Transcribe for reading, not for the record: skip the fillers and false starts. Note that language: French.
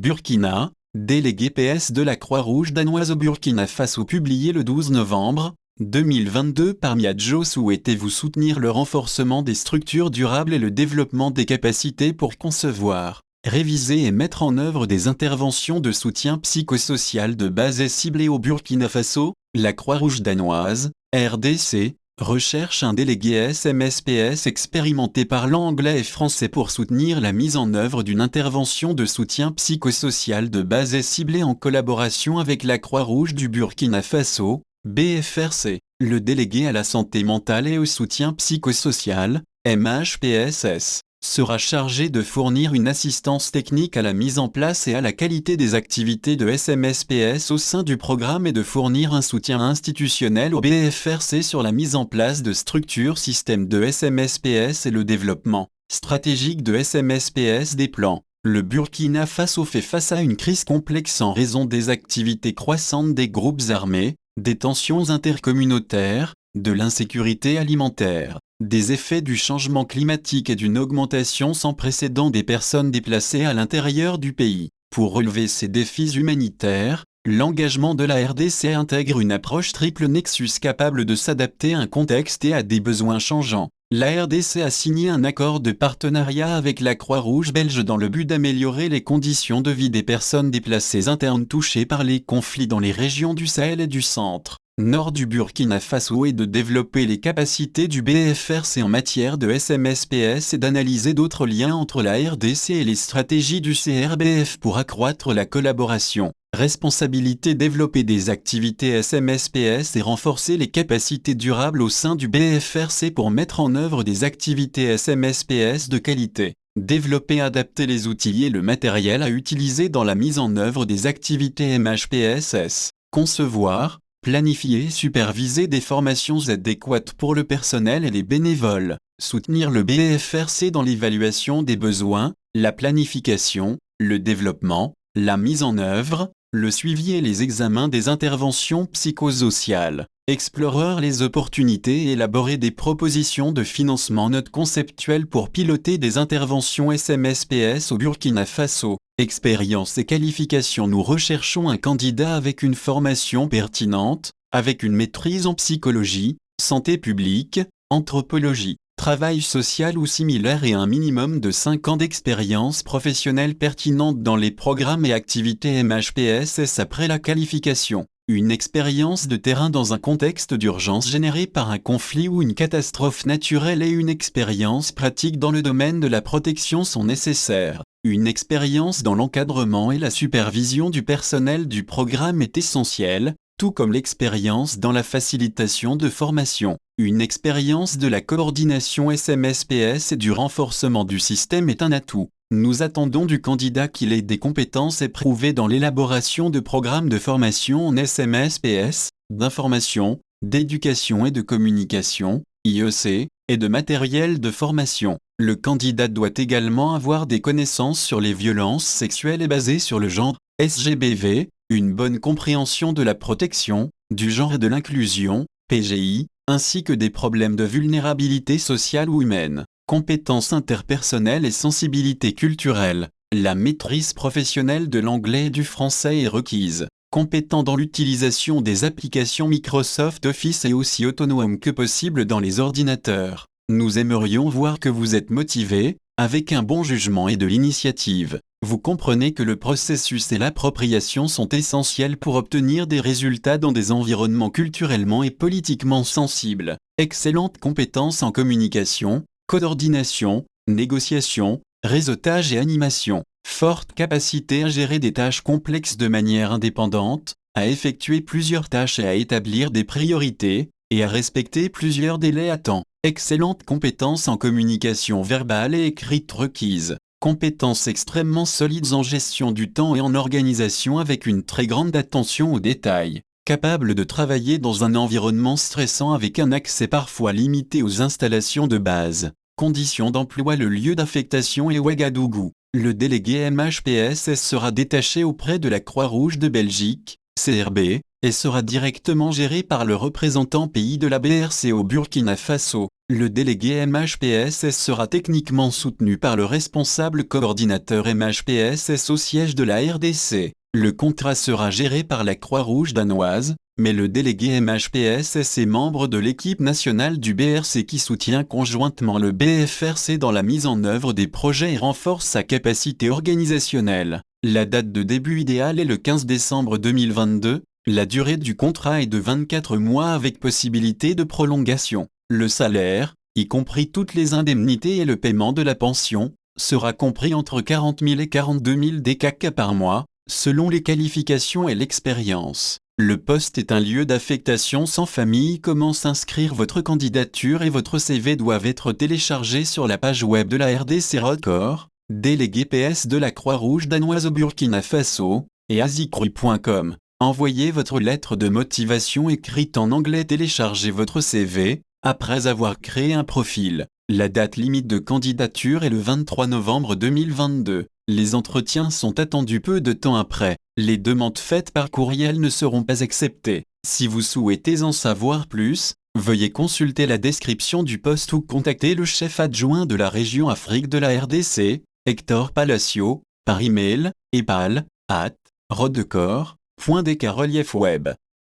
Burkina, délégué PS de la Croix-Rouge danoise au Burkina Faso publié le 12 novembre 2022 par Miadjo. Souhaitez-vous soutenir le renforcement des structures durables et le développement des capacités pour concevoir, réviser et mettre en œuvre des interventions de soutien psychosocial de base et ciblées au Burkina Faso? La Croix-Rouge danoise, RDC, recherche un délégué SMSPS expérimenté parlant anglais et français pour soutenir la mise en œuvre d'une intervention de soutien psychosocial de base et ciblée en collaboration avec la Croix-Rouge du Burkina Faso, BFRC. Le délégué à la santé mentale et au soutien psychosocial, MHPSS, sera chargé de fournir une assistance technique à la mise en place et à la qualité des activités de SMSPS au sein du programme et de fournir un soutien institutionnel au BFRC sur la mise en place de structures systèmes de SMSPS et le développement stratégique de SMSPS des plans. Le Burkina Faso fait face à une crise complexe en raison des activités croissantes des groupes armés, des tensions intercommunautaires, de l'insécurité alimentaire, des effets du changement climatique et d'une augmentation sans précédent des personnes déplacées à l'intérieur du pays. Pour relever ces défis humanitaires, l'engagement de la RDC intègre une approche triple nexus capable de s'adapter à un contexte et à des besoins changeants. La RDC a signé un accord de partenariat avec la Croix-Rouge belge dans le but d'améliorer les conditions de vie des personnes déplacées internes touchées par les conflits dans les régions du Sahel et du centre nord du Burkina Faso et de développer les capacités du BFRC en matière de SMSPS et d'analyser d'autres liens entre la RDC et les stratégies du CRBF pour accroître la collaboration. Responsabilité: développer des activités SMSPS et renforcer les capacités durables au sein du BFRC pour mettre en œuvre des activités SMSPS de qualité. Développer et adapter les outils et le matériel à utiliser dans la mise en œuvre des activités MHPSS. Concevoir, planifier et superviser des formations adéquates pour le personnel et les bénévoles. Soutenir le BFRC dans l'évaluation des besoins, la planification, le développement, la mise en œuvre, le suivi et les examens des interventions psychosociales. Explorer les opportunités et élaborer des propositions de financement notes conceptuelles pour piloter des interventions SMSPS au Burkina Faso. Expérience et qualification: nous recherchons un candidat avec une formation pertinente, avec une maîtrise en psychologie, santé publique, anthropologie, travail social ou similaire et un minimum de 5 ans d'expérience professionnelle pertinente dans les programmes et activités MHPSS après la qualification. Une expérience de terrain dans un contexte d'urgence généré par un conflit ou une catastrophe naturelle et une expérience pratique dans le domaine de la protection sont nécessaires. Une expérience dans l'encadrement et la supervision du personnel du programme est essentielle, tout comme l'expérience dans la facilitation de formation. Une expérience de la coordination SMSPS et du renforcement du système est un atout. Nous attendons du candidat qu'il ait des compétences éprouvées dans l'élaboration de programmes de formation en SMSPS, d'information, d'éducation et de communication, IEC, et de matériel de formation. Le candidat doit également avoir des connaissances sur les violences sexuelles et basées sur le genre, SGBV, une bonne compréhension de la protection, du genre et de l'inclusion, PGI, ainsi que des problèmes de vulnérabilité sociale ou humaine. Compétences interpersonnelles et sensibilité culturelle. La maîtrise professionnelle de l'anglais et du français est requise. Compétent dans l'utilisation des applications Microsoft Office et aussi autonome que possible dans les ordinateurs. Nous aimerions voir que vous êtes motivé, avec un bon jugement et de l'initiative. Vous comprenez que le processus et l'appropriation sont essentiels pour obtenir des résultats dans des environnements culturellement et politiquement sensibles. Excellentes compétences en communication, coordination, négociation, réseautage et animation. Forte capacité à gérer des tâches complexes de manière indépendante, à effectuer plusieurs tâches et à établir des priorités, et à respecter plusieurs délais à temps. Excellentes compétences en communication verbale et écrite requises. Compétences extrêmement solides en gestion du temps et en organisation avec une très grande attention aux détails. Capable de travailler dans un environnement stressant avec un accès parfois limité aux installations de base. Conditions d'emploi: le lieu d'affectation est Ouagadougou. Le délégué MHPSS sera détaché auprès de la Croix-Rouge de Belgique, CRB, et sera directement géré par le représentant pays de la BRC au Burkina Faso. Le délégué MHPSS sera techniquement soutenu par le responsable coordinateur MHPSS au siège de la RDC. Le contrat sera géré par la Croix-Rouge danoise, mais le délégué MHPSS est membre de l'équipe nationale du BRC qui soutient conjointement le BFRC dans la mise en œuvre des projets et renforce sa capacité organisationnelle. La date de début idéale est le 15 décembre 2022. La durée du contrat est de 24 mois avec possibilité de prolongation. Le salaire, y compris toutes les indemnités et le paiement de la pension, sera compris entre 40 000 et 42 000 DKK par mois, selon les qualifications et l'expérience. Le poste est un lieu d'affectation sans famille. Comment s'inscrire? Votre candidature et votre CV doivent être téléchargés sur la page web de la RDC Record, délégué PS de la Croix-Rouge danoise au Burkina Faso, et azicru.com. Envoyez votre lettre de motivation écrite en anglais. Téléchargez votre CV, après avoir créé un profil. La date limite de candidature est le 23 novembre 2022. Les entretiens sont attendus peu de temps après. Les demandes faites par courriel ne seront pas acceptées. Si vous souhaitez en savoir plus, veuillez consulter la description du poste ou contacter le chef adjoint de la région Afrique de la RDC, Hector Palacio, par email, epal@rodecor.dk relief web.